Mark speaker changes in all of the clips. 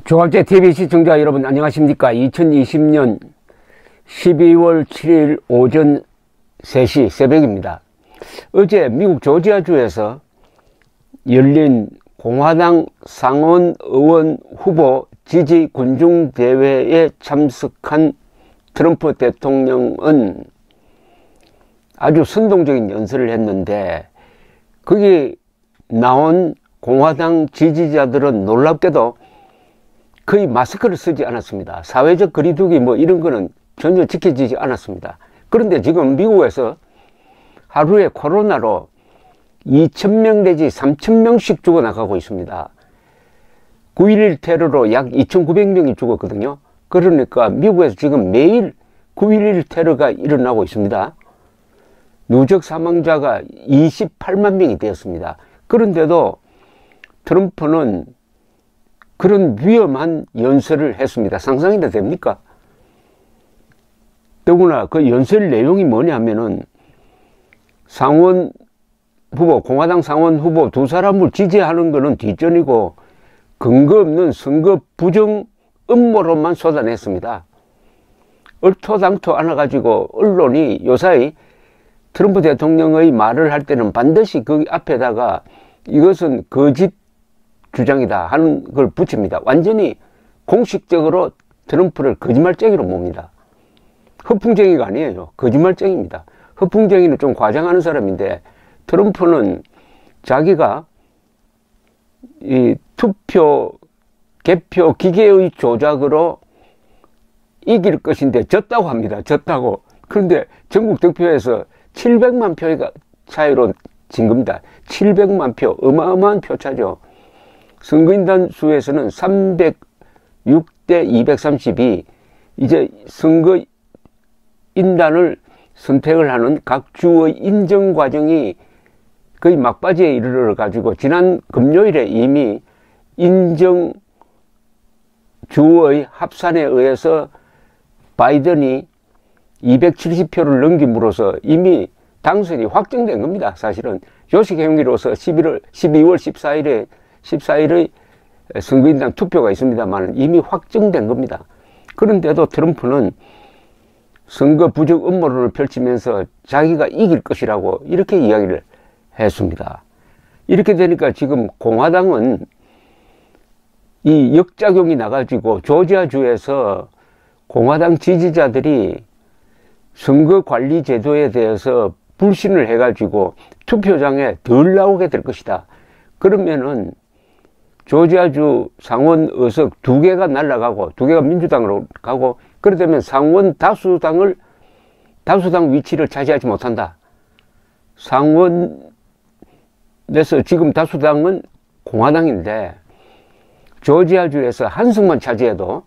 Speaker 1: 조갑제 TV 시청자 여러분 안녕하십니까. 2020년 12월 7일 오전 3시 새벽입니다. 어제 미국 조지아주에서 열린 공화당 상원 의원 후보 지지 군중대회에 참석한 트럼프 대통령은 아주 선동적인 연설을 했는데, 거기 나온 공화당 지지자들은 놀랍게도 거의 마스크를 쓰지 않았습니다. 사회적 거리두기 뭐 이런 거는 전혀 지켜지지 않았습니다. 그런데 지금 미국에서 하루에 코로나로 2,000명 내지 3,000명씩 죽어나가고 있습니다. 9.11 테러로 약 2,900명이 죽었거든요. 그러니까 미국에서 지금 매일 9.11 테러가 일어나고 있습니다. 누적 사망자가 28만 명이 되었습니다. 그런데도 트럼프는 그런 위험한 연설을 했습니다. 상상이 됩니까? 더구나 그 연설 내용이 뭐냐면은 상원 후보, 공화당 상원 후보 두 사람을 지지하는 것은 뒷전이고 근거 없는 선거 부정 음모론만 쏟아냈습니다. 얼토당토 않아가지고 언론이 요사이 트럼프 대통령의 말을 할 때는 반드시 그 앞에다가 이것은 거짓 주장이다 하는 걸 붙입니다. 완전히 공식적으로 트럼프를 거짓말쟁이로 봅니다. 허풍쟁이가 아니에요. 거짓말쟁이입니다. 허풍쟁이는 좀 과장하는 사람인데, 트럼프는 자기가 이 투표 개표 기계의 조작으로 이길 것인데 졌다고 합니다. 졌다고. 그런데 전국 득표에서 700만 표의 차이로 진 겁니다. 700만 표, 어마어마한 표차죠. 선거인단 수에서는 306대 232, 이제 선거인단을 선택을 하는 각 주의 인정 과정이 거의 막바지에 이르러 가지고 지난 금요일에 이미 인정 주의 합산에 의해서 바이든이 270표를 넘김으로써 이미 당선이 확정된 겁니다. 사실은 조직 행위로서 12월 14일의 선거인단 투표가 있습니다만 이미 확정된 겁니다. 그런데도 트럼프는 선거 부정 음모론을 펼치면서 자기가 이길 것이라고 이렇게 이야기를 했습니다. 이렇게 되니까 지금 공화당은 이 역작용이 나가지고 조지아주에서 공화당 지지자들이 선거관리 제도에 대해서 불신을 해가지고 투표장에 덜 나오게 될 것이다. 그러면은 조지아주 상원 의석 2개가 날아가고 2개가 민주당으로 가고, 그러다면 상원 다수당 위치를 차지하지 못한다. 상원에서 지금 다수당은 공화당인데 조지아주에서 한 석만 차지해도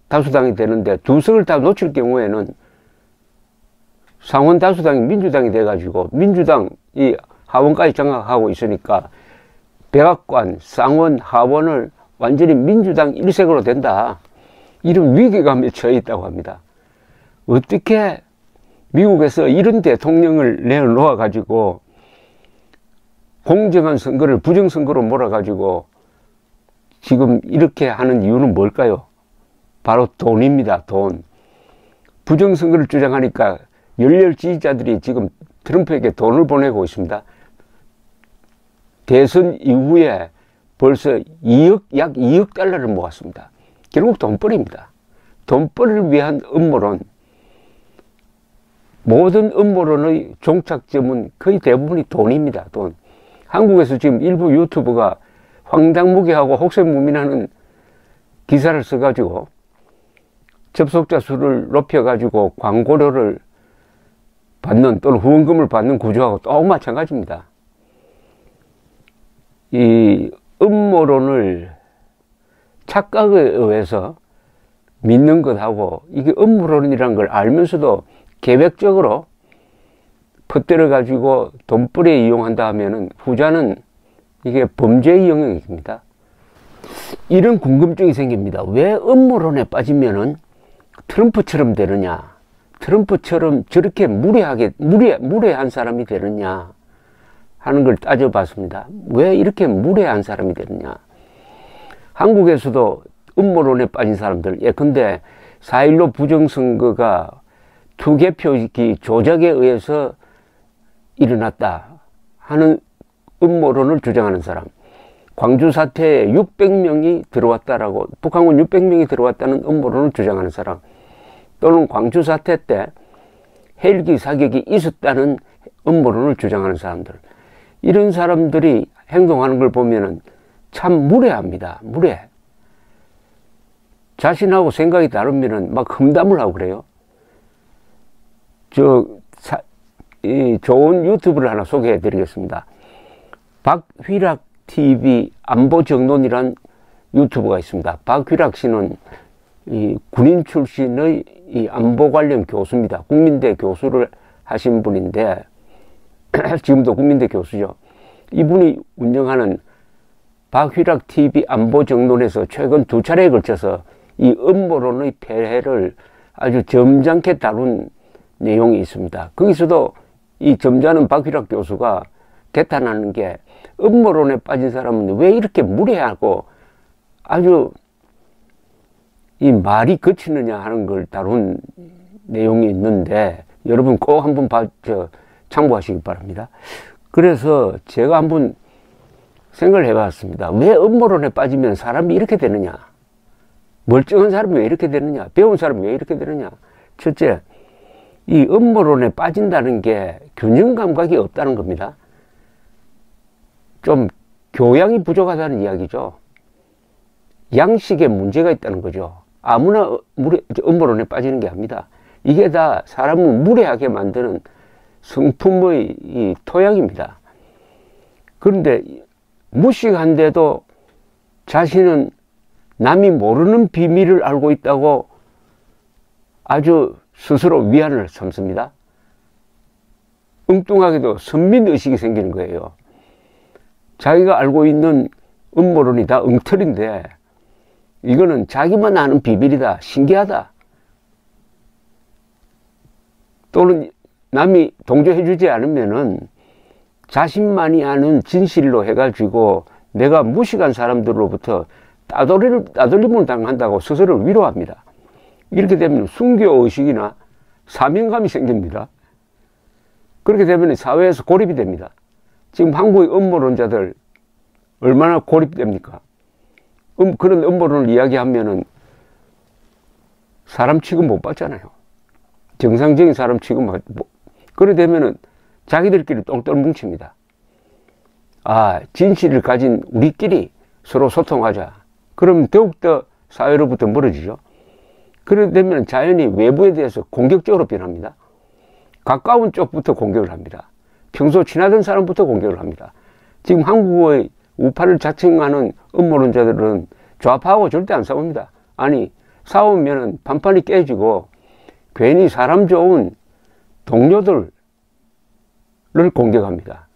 Speaker 1: 다수당이 되는데 2석을 다 놓칠 경우에는 상원 다수당이 민주당이 돼가지고 민주당이 하원까지 장악하고 있으니까 백악관, 상원, 하원을 완전히 민주당 일색으로 된다. 이런 위기감에 처해 있다고 합니다. 어떻게 미국에서 이런 대통령을 내놓아 가지고 공정한 선거를 부정선거로 몰아가지고 지금 이렇게 하는 이유는 뭘까요? 바로 돈입니다. 돈. 부정선거를 주장하니까 열렬 지지자들이 지금 트럼프에게 돈을 보내고 있습니다. 대선 이후에 벌써 약 2억 달러를 모았습니다. 결국 돈벌이입니다. 돈벌이를 위한 음모론. 모든 음모론의 종착점은 거의 대부분이 돈입니다. 돈. 한국에서 지금 일부 유튜버가 황당무계하고 혹세무민하는 기사를 써가지고 접속자 수를 높여가지고 광고료를 받는 또는 후원금을 받는 구조하고 또 마찬가지입니다. 이 음모론을 착각에 의해서 믿는 것하고 이게 음모론이라는 걸 알면서도 계획적으로 퍼뜨려 가지고 돈벌이에 이용한다 하면은 후자는 이게 범죄의 영역입니다. 이런 궁금증이 생깁니다. 왜 음모론에 빠지면은 트럼프처럼 되느냐? 트럼프처럼 저렇게 무례한 사람이 되느냐 하는 걸 따져봤습니다. 왜 이렇게 무례한 사람이 되느냐? 한국에서도 음모론에 빠진 사람들, 예컨대 4.15 부정선거가 투개표기 조작에 의해서 일어났다 하는 음모론을 주장하는 사람, 광주 사태에 600명이 들어왔다라고, 북한군 600명이 들어왔다는 음모론을 주장하는 사람, 또는 광주 사태 때 헬기 사격이 있었다는 음모론을 주장하는 사람들, 이런 사람들이 행동하는 걸 보면은 참 무례합니다. 무례. 자신하고 생각이 다르면은 막 험담을 하고 그래요. 좋은 유튜브를 하나 소개해 드리겠습니다. 박휘락 TV 안보정론이란 유튜브가 있습니다. 박휘락 씨는 이 군인 출신의 이 안보 관련 교수입니다. 국민대 교수를 하신 분인데, 지금도 국민대 교수죠. 이분이 운영하는 박휘락 TV 안보정론에서 최근 2차례에 걸쳐서 이 음모론의 폐해를 아주 점잖게 다룬 내용이 있습니다. 거기서도 이 점잖은 박휘락 교수가 개탄하는 게, 음모론에 빠진 사람은 왜 이렇게 무례하고 아주 이 말이 거치느냐 하는 걸 다룬 내용이 있는데, 여러분 꼭 한번 참고하시기 바랍니다. 그래서 제가 한번 생각을 해봤습니다. 왜 음모론에 빠지면 사람이 이렇게 되느냐? 멀쩡한 사람이 왜 이렇게 되느냐? 배운 사람이 왜 이렇게 되느냐? 첫째, 이 음모론에 빠진다는 게 균형 감각이 없다는 겁니다. 좀 교양이 부족하다는 이야기죠. 양식에 문제가 있다는 거죠. 아무나 음모론에 빠지는 게 아닙니다. 이게 다 사람을 무례하게 만드는 성품의 이 토양입니다. 그런데 무식한데도 자신은 남이 모르는 비밀을 알고 있다고 아주 스스로 위안을 삼습니다. 엉뚱하게도 선민의식이 생기는 거예요. 자기가 알고 있는 음모론이 다 엉터리인데 이거는 자기만 아는 비밀이다, 신기하다, 또는 남이 동조해주지 않으면은 자신만이 아는 진실로 해가지고 내가 무식한 사람들로부터 따돌림을 당한다고 스스로를 위로합니다. 이렇게 되면 순교의식이나 사명감이 생깁니다. 그렇게 되면 사회에서 고립이 됩니다. 지금 한국의 음모론자들 얼마나 고립됩니까? 그런 음모론을 이야기하면은 사람 취급 못 받잖아요. 정상적인 사람 취급 못. 그래 되면은 자기들끼리 똥똥 뭉칩니다. 아, 진실을 가진 우리끼리 서로 소통하자. 그럼 더욱더 사회로부터 멀어지죠. 그래 되면 자연히 외부에 대해서 공격적으로 변합니다. 가까운 쪽부터 공격을 합니다. 평소 친하던 사람부터 공격을 합니다. 지금 한국의 우파를 자청하는 음모론자들은 좌파하고 절대 안 싸웁니다. 아니, 싸우면 판판이 깨지고 괜히 사람 좋은 동료들을 공격합니다.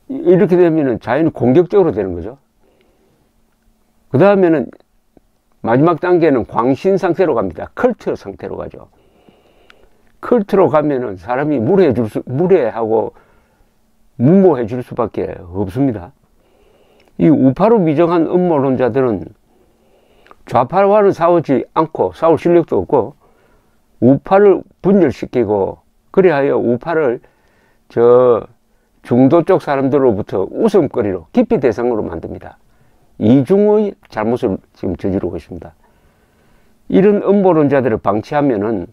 Speaker 1: 이렇게 되면 자연히 공격적으로 되는 거죠. 그 다음에는 마지막 단계는 광신 상태로 갑니다. 컬트 상태로 가죠. 컬트로 가면은 사람이 무례하고 무모해 줄 수밖에 없습니다. 이 우파로 미정한 음모론자들은 좌파와는 싸우지 않고 싸울 실력도 없고 우파를 분열시키고 그리하여 우파를 중도 쪽 사람들로부터 웃음거리로 기피 대상으로 만듭니다. 이중의 잘못을 지금 저지르고 있습니다. 이런 음모론자들을 방치하면은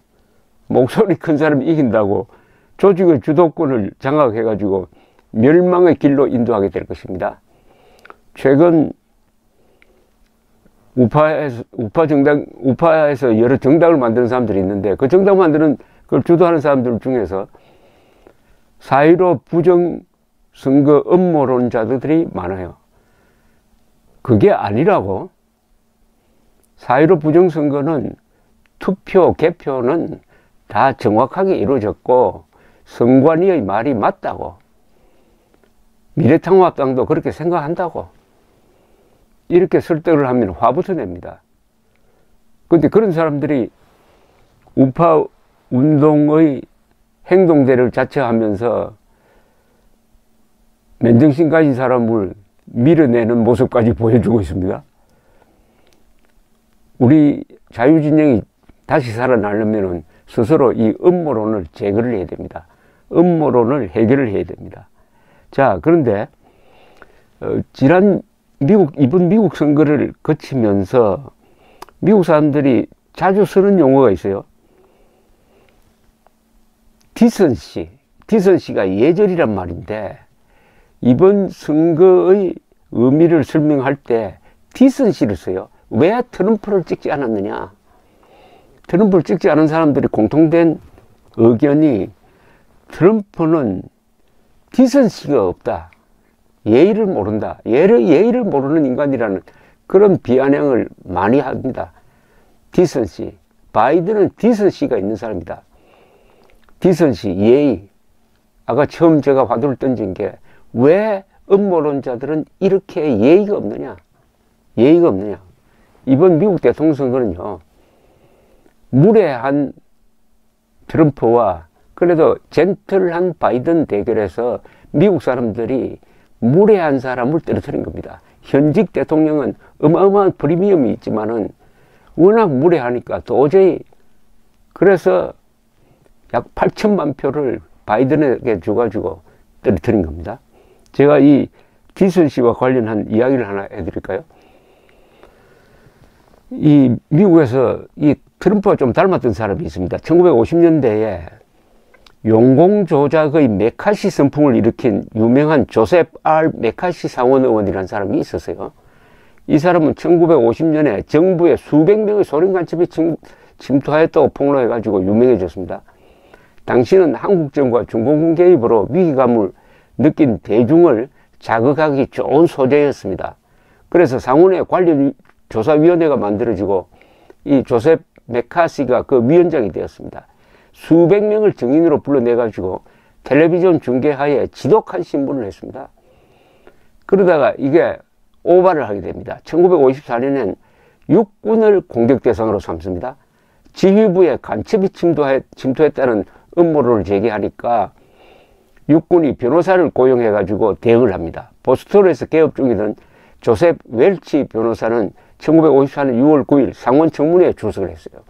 Speaker 1: 목소리 큰 사람이 이긴다고 조직의 주도권을 장악해가지고 멸망의 길로 인도하게 될 것입니다. 최근 우파에서 여러 정당을 만드는 사람들이 있는데 그 정당 만드는 그걸 주도하는 사람들 중에서 4.15 부정선거 음모론자들이 많아요. 그게 아니라고. 4.15 부정선거는 투표, 개표는 다 정확하게 이루어졌고 선관위의 말이 맞다고, 미래통합당도 그렇게 생각한다고 이렇게 설득을 하면 화부터 냅니다. 그런데 그런 사람들이 우파 운동의 행동대를 자처하면서 맨정신 가진 사람을 밀어내는 모습까지 보여주고 있습니다. 우리 자유진영이 다시 살아나려면 스스로 이 음모론을 제거를 해야 됩니다. 음모론을 해결을 해야 됩니다. 자, 그런데 이번 미국 선거를 거치면서 미국 사람들이 자주 쓰는 용어가 있어요. 디선시가 예절이란 말인데, 이번 선거의 의미를 설명할 때 디선시를 써요. 왜 트럼프를 찍지 않았느냐? 트럼프를 찍지 않은 사람들이 공통된 의견이, 트럼프는 디선시가 없다, 예의를 모른다, 예의를 모르는 인간이라는 그런 비아냥을 많이 합니다. 디선시. 바이든은 디선시가 있는 사람이다. 디선시, 예의. 아까 처음 제가 화두를 던진 게, 왜 음모론자들은 이렇게 예의가 없느냐? 예의가 없느냐? 이번 미국 대통령 선거는요, 무례한 트럼프와 그래도 젠틀한 바이든 대결에서 미국 사람들이 무례한 사람을 떨어뜨린 겁니다. 현직 대통령은 어마어마한 프리미엄이 있지만은 워낙 무례하니까 도저히, 그래서 약 8천만 표를 바이든에게 줘가지고 떨어뜨린 겁니다. 제가 이 디선시와 관련한 이야기를 하나 해드릴까요? 이 미국에서 이 트럼프와 좀 닮았던 사람이 있습니다. 1950년대에 용공 조작의 메카시 선풍을 일으킨 유명한 조셉 R. 메카시 상원 의원이라는 사람이 있었어요. 이 사람은 1950년에 정부의 수백 명의 소련 간첩이 침투하였다고 폭로해가지고 유명해졌습니다. 당시는 한국 정부와 중공군 개입으로 위기감을 느낀 대중을 자극하기 좋은 소재였습니다. 그래서 상원의 관련 조사위원회가 만들어지고 이 조셉 메카시가 그 위원장이 되었습니다. 수백 명을 증인으로 불러내가지고 텔레비전 중계하에 지독한 신문을 했습니다. 그러다가 이게 오바를 하게 됩니다. 1954년엔 육군을 공격 대상으로 삼습니다. 지휘부에 간첩이 침투했다는 음모론을 제기하니까 육군이 변호사를 고용해가지고 대응을 합니다. 보스턴에서 개업 중이던 조셉 웰치 변호사는 1954년 6월 9일 상원 청문회에 출석을 했어요.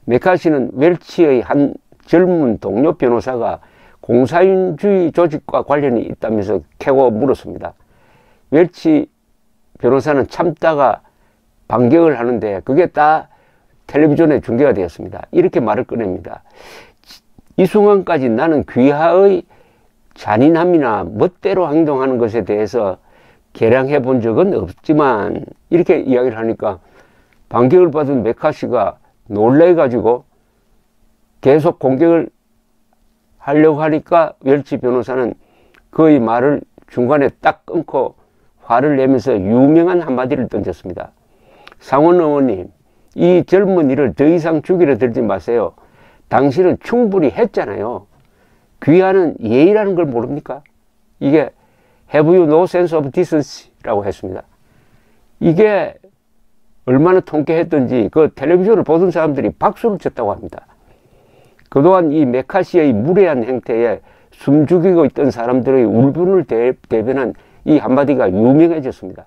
Speaker 1: 메카시는 웰치의 한 젊은 동료 변호사가 공산주의 조직과 관련이 있다면서 캐고 물었습니다. 웰치 변호사는 참다가 반격을 하는데 그게 다 텔레비전에 중계가 되었습니다. 이렇게 말을 꺼냅니다. 이 순간까지 나는 귀하의 잔인함이나 멋대로 행동하는 것에 대해서 개량해 본 적은 없지만, 이렇게 이야기를 하니까 반격을 받은 메카시가 놀래가지고 계속 공격을 하려고 하니까 웰치 변호사는 그의 말을 중간에 딱 끊고 화를 내면서 유명한 한마디를 던졌습니다. 상원 의원님, 이 젊은이를 더 이상 죽이려 들지 마세요. 당신은 충분히 했잖아요. 귀하는 예의라는 걸 모릅니까? 이게 Have you no sense of decency? 라고 했습니다. 이게 얼마나 통쾌했던지 그 텔레비전을 보던 사람들이 박수를 쳤다고 합니다. 그동안 이 메카시의 무례한 행태에 숨죽이고 있던 사람들의 울분을 대변한 이 한마디가 유명해졌습니다.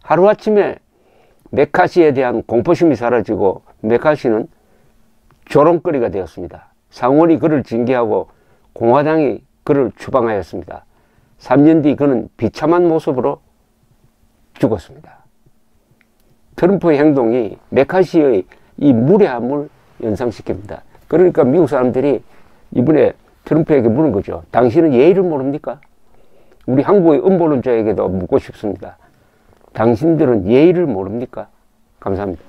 Speaker 1: 하루아침에 메카시에 대한 공포심이 사라지고 메카시는 조롱거리가 되었습니다. 상원이 그를 징계하고 공화당이 그를 추방하였습니다. 3년 뒤 그는 비참한 모습으로 죽었습니다. 트럼프의 행동이 메카시의 이 무례함을 연상시킵니다. 그러니까 미국 사람들이 이번에 트럼프에게 물은 거죠. 당신은 예의를 모릅니까? 우리 한국의 음모론자에게도 묻고 싶습니다. 당신들은 예의를 모릅니까? 감사합니다.